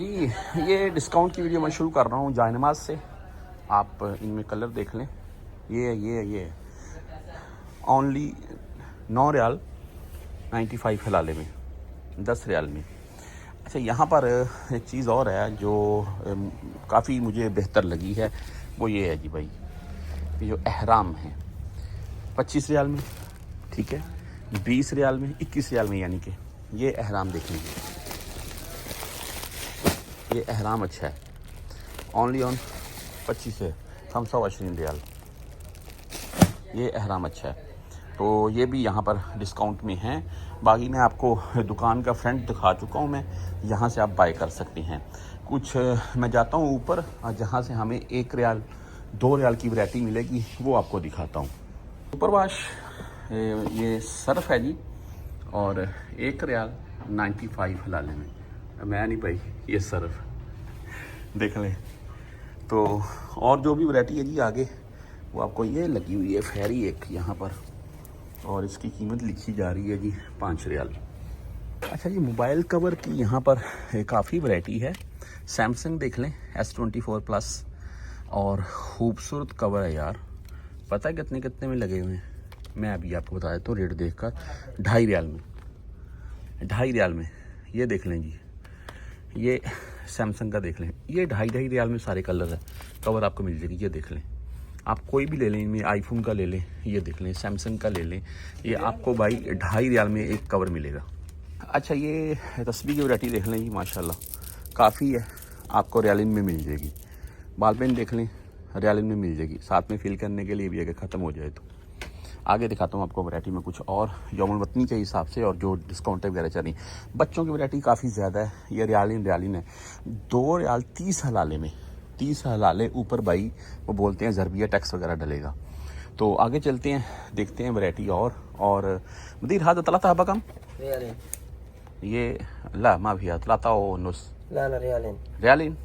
जी, ये डिस्काउंट की वीडियो मैं शुरू कर रहा हूँ जायनमाज से। आप इनमें कलर देख लें। ये ओनली 9 रियाल 95 हलाले में, 10 रियाल में। अच्छा, यहाँ पर एक चीज़ और है जो काफ़ी मुझे बेहतर लगी है, वो ये है जी भाई, ये जो एहराम है 25 रियाल में, ठीक है, 20 रियाल में, 21 रियाल में, यानी कि ये एहराम देख लीजिए। ये एहराम अच्छा है, ओनली ऑन 25 से 25 रियाल। ये एहराम अच्छा है, तो ये भी यहाँ पर डिस्काउंट में है। बाकी मैं आपको दुकान का फ्रंट दिखा चुका हूँ, मैं यहाँ से आप बाय कर सकते हैं। कुछ मैं जाता हूँ ऊपर, जहाँ से हमें 1 रियाल 2 रियाल की वैरायटी मिलेगी, वो आपको दिखाता हूँ। सुपर वाश ये सर्फ है जी, और 1 रियाल 95 हलाले में। मैं नहीं भाई, ये सर्फ देख लें। तो और जो भी वैरायटी है जी आगे, वो आपको ये लगी हुई है फेरी एक यहाँ पर, और इसकी कीमत लिखी जा रही है जी 5 रियाल। अच्छा जी, मोबाइल कवर की यहाँ पर काफ़ी वैरायटी है। सैमसंग देख लें S24 प्लस, और खूबसूरत कवर है यार। पता है कितने कितने में लगे हुए हैं? मैं अभी आपको बता देता हूँ रेट देखकर। 2.5 रियाल में, 2.5 रियाल में ये देख लें जी। ये सैमसंग का देख लें, ये 2.5 रियाल में सारे कलर है, कवर आपको मिल जाएगी। ये देख लें, आप कोई भी ले लें इनमें, आईफोन का ले लें, ये देख लें, सैमसंग का ले लें, ये आपको भाई 2.5 रियाल में एक कवर मिलेगा। अच्छा, ये तस्बीह की वैरायटी देख लें जी, माशाल्लाह काफ़ी है, आपको रियालिन में मिल जाएगी। बाल पेन देख लें, रियालिन में मिल जाएगी, साथ में फिल करने के लिए भी अगर ख़त्म हो जाए तो। आगे दिखाता हूँ आपको वैरायटी में कुछ और यौमुल वतनी के हिसाब से, और जो डिस्काउंट वगैरह चल रही। बच्चों की वैरायटी काफ़ी ज़्यादा है। ये रियालिन है, 2 रियाल 30 हलाले में, 30 हलाले ऊपर भाई वो बोलते हैं ज़रबिया टैक्स वगैरह डलेगा। तो आगे चलते हैं, देखते हैं वैरायटी और मदीर हाथ तलाता हबा कम ये ला मा भी तलाता ओ नुस ला रियालिन।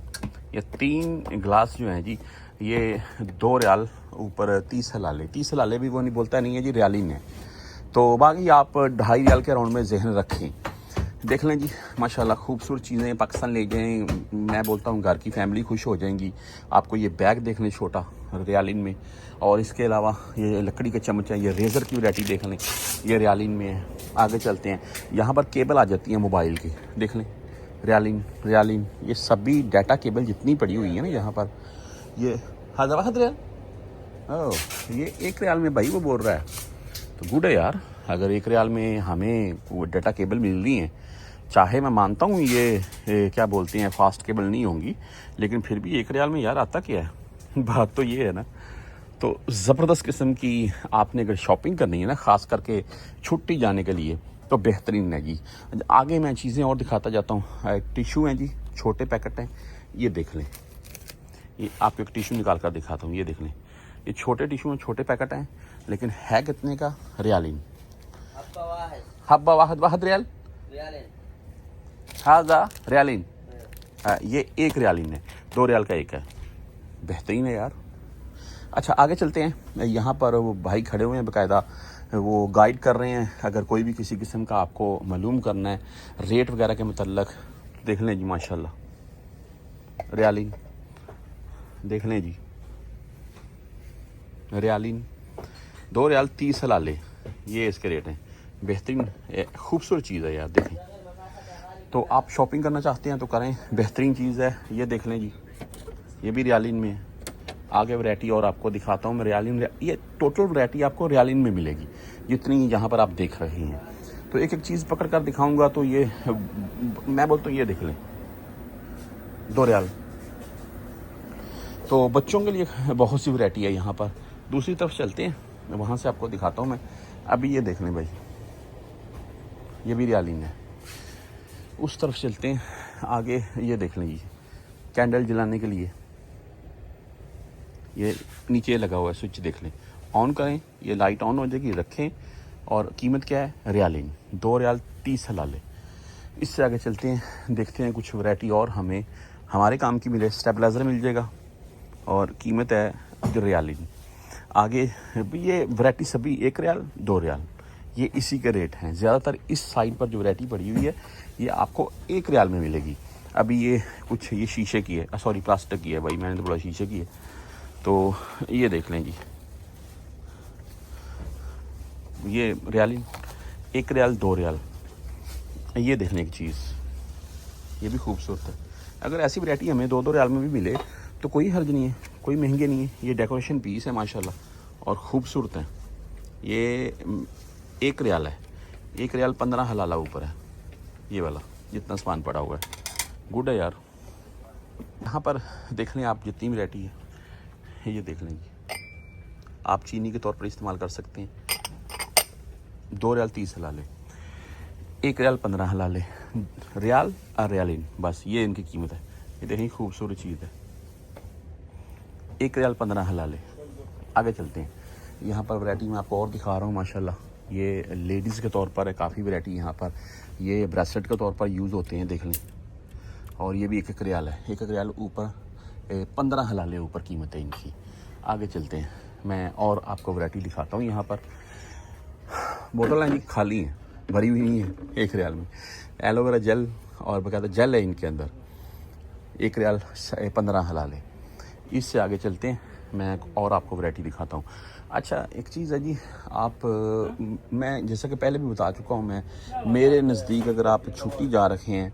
ये 3 ग्लास जो हैं जी, ये 2 रियाल ऊपर 30 हलाले। 30 हलाले भी वो नहीं बोलता नहीं है जी, रियालिन है। तो बाकी आप 2.5 रियाल के अराउंड में जहन रखें। देख लें जी, माशाल्लाह खूबसूरत चीज़ें पाकिस्तान ले जाएं, मैं बोलता हूँ घर की फैमिली खुश हो जाएंगी। आपको ये बैग देख लें छोटा रियालिन में, और इसके अलावा ये लकड़ी के चम्मच हैं, ये रेज़र की वैरायटी देख लें, ये रियालिन में है। आगे चलते हैं, यहाँ पर केबल आ जाती है मोबाइल की, देख लें रियालिन। ये सभी डाटा केबल जितनी पड़ी हुई है ना यहाँ पर, ये हज़ार रियाल। ओह, ये 1 रियाल में भाई वो बोल रहा है, तो गुड है यार। अगर 1 रियाल में हमें वो डाटा केबल मिल रही हैं, चाहे मैं मानता हूँ ये क्या बोलते हैं फास्ट केबल नहीं होंगी, लेकिन फिर भी 1 रियाल में यार आता क्या है बात तो ये है ना। तो ज़बरदस्त किस्म की आपने अगर शॉपिंग करनी है ना, ख़ास करके छुट्टी जाने के लिए, तो बेहतरीन है जी। आगे मैं चीज़ें और दिखाता जाता हूँ। टिशू हैं जी, छोटे पैकेट हैं, ये देख लें। ये आपको एक टिशू निकाल कर दिखाता हूँ, ये देख लें। ये छोटे टिशू हैं, छोटे पैकेट हैं, लेकिन है कितने का? रियालिन। हब्बा वाहद रियाल हाजा रियालिन। ये 1 रियालिन है, 2 रियाल का एक है। बेहतरीन है यार। अच्छा, आगे चलते हैं। यहाँ पर वो भाई खड़े हुए हैं बाकायदा, वो गाइड कर रहे हैं। अगर कोई भी किसी किस्म का आपको मालूम करना है रेट वगैरह के मतलब, देख लें जी, माशाल्लाह रियालिन देख लें जी। रियालिन 2 रियाल 30 हलाले, ये इसके रेट हैं। बेहतरीन खूबसूरत चीज़ है यार, देखें। तो आप शॉपिंग करना चाहते हैं तो करें, बेहतरीन चीज़ है। ये देख लें जी, ये भी रियालिन में है। आगे वैरायटी और आपको दिखाता हूँ मैं। रियालिन, ये टोटल वैरायटी आपको रियालिन में मिलेगी जितनी यहाँ पर आप देख रहे हैं। तो एक एक चीज़ पकड़ कर दिखाऊंगा। तो ये मैं बोलता हूँ, ये देख लें 2 रियाल। तो बच्चों के लिए बहुत सी वैरायटी है यहाँ पर। दूसरी तरफ चलते हैं, वहाँ से आपको दिखाता हूँ मैं। अभी ये देख लें भाई, ये भी रियालिन है। उस तरफ चलते हैं आगे, ये देख लें जी, कैंडल जलाने के लिए ये नीचे लगा हुआ है, स्विच देख लें, ऑन करें, ये लाइट ऑन हो जाएगी, रखें। और कीमत क्या है? रियालिन 2 रियाल 30 हलाले। इससे आगे चलते हैं, देखते हैं कुछ वैरायटी और हमें हमारे काम की मिले। स्टेबलाइज़र मिल जाएगा, और कीमत है रियालिन। आगे ये वैरायटी सभी 1 रियाल 2 रियाल, ये इसी के रेट हैं। ज़्यादातर इस साइड पर जो वैरायटी पड़ी हुई है, ये आपको 1 रियाल में मिलेगी। अभी ये कुछ ये शीशे की है, सॉरी प्लास्टिक की है भाई, मैंने तो बोला शीशे की है। तो ये देख लें जी, ये रियालिन 1 रियाल 2 रियाल। ये देखने की चीज़, ये भी खूबसूरत है। अगर ऐसी वैरायटी हमें 2-2 रियाल में भी मिले तो कोई हर्ज नहीं है, कोई महंगे नहीं है। ये डेकोरेशन पीस है माशाल्लाह और ख़ूबसूरत है। ये 1 रियाल है, 1 रियाल 15 हलाला ऊपर है ये वाला, जितना सामान पड़ा हुआ है। गुड है यार। यहाँ पर देख लें आप जितनी वैरायटी है, ये देख लें जी, आप चीनी के तौर पर इस्तेमाल कर सकते हैं। 2 रियाल 30 हलाले, 1 रियाल 15 हलाले, रियाल और रियालिन, बस ये इनकी कीमत है। ये देखिए खूबसूरत चीज़ है, 1 रियाल 15 हलाले। आगे चलते हैं, यहाँ पर वैरायटी मैं आपको और दिखा रहा हूँ माशाल्लाह। ये लेडीज़ के तौर पर है काफ़ी वैरायटी यहाँ पर। ये ब्रेसलेट के तौर पर यूज़ होते हैं, देख लें। और ये भी 1-1 रियाल है, 1-1 रियाल ऊपर 15 हलाले ऊपर कीमत है इनकी। आगे चलते हैं, मैं और आपको वैरायटी दिखाता हूँ। यहाँ पर बोतलें जी खाली हैं, भरी हुई नहीं है 1 रियाल में। एलोवेरा जेल और बकायदा जेल है इनके अंदर, 1 रियाल 15 हलाले। इससे आगे चलते हैं, मैं और आपको वैरायटी दिखाता हूँ। अच्छा एक चीज़ है जी, आप मैं जैसा कि पहले भी बता चुका हूँ, मैं मेरे नज़दीक अगर आप छुट्टी जा रखे हैं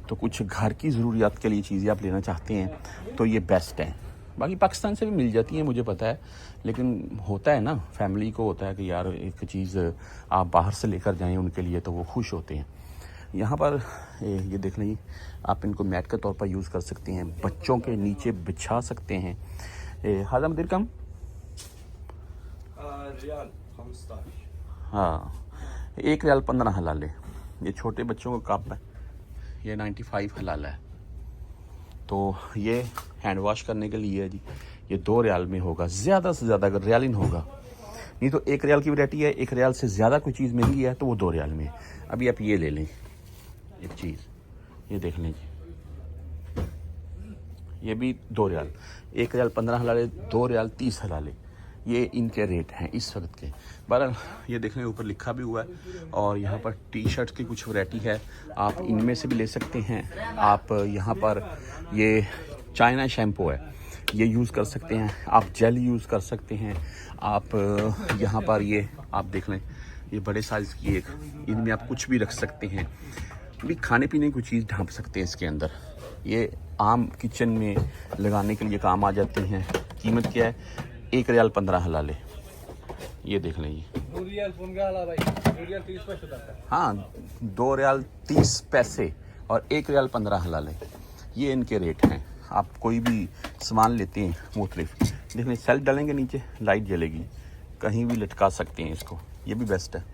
तो कुछ घर की ज़रूरियात के लिए चीज़ें आप लेना चाहते हैं तो ये बेस्ट है। बाकी पाकिस्तान से भी मिल जाती हैं मुझे पता है, लेकिन होता है ना, फैमिली को होता है कि यार एक चीज़ आप बाहर से लेकर जाएं उनके लिए, तो वो खुश होते हैं। यहाँ पर ये देख लें, आप इनको मैट के तौर पर यूज़ कर सकते हैं, बच्चों के नीचे बिछा सकते हैं। हाजा मदिर कम रियाल 15, हाँ 1 रियाल 15 हलाले। ये छोटे बच्चों का कप है, ये 95 हलाला है। तो ये हैंड वॉश करने के लिए है जी, ये 2 रियाल में होगा ज़्यादा से ज़्यादा, अगर रियालिन होगा। नहीं तो 1 रियाल की वैरायटी है, 1 रियाल से ज़्यादा कोई चीज़ महंगी है तो वो 2 रियाल में है। अभी आप ये ले लें एक चीज़, ये देख लें जी, ये भी 2 रियाल, 1 रियाल 15 हलाले, 2 रियाल 30 हलाले। ये इनके रेट हैं इस वक्त के। बहरहाल ये देखने ऊपर लिखा भी हुआ है। और यहाँ पर टी शर्ट की कुछ वैरायटी है, आप इनमें से भी ले सकते हैं। आप यहाँ पर ये चाइना शैम्पू है, ये यूज़ कर सकते हैं। आप जेल यूज़ कर सकते हैं। आप यहाँ पर ये आप देख लें, ये बड़े साइज़ की एक, इनमें आप कुछ भी रख सकते हैं। भी खाने पीने की कोई चीज़ ढांप सकते हैं इसके अंदर। ये आम किचन में लगाने के लिए काम आ जाते हैं। कीमत क्या है? 1 रियाल 15 हलाले। ये देख लें ये, 2 रियाल 15 हलाला भाई, 2 रियाल 30 पैसे होता है। हाँ 2 रियाल 30 पैसे और 1 रियाल 15 हलाले, ये इनके रेट हैं। आप कोई भी सामान लेते हैं मुख्तलिफ, देख लें, सेल डालेंगे नीचे लाइट जलेगी, कहीं भी लटका सकते हैं इसको, ये भी बेस्ट है।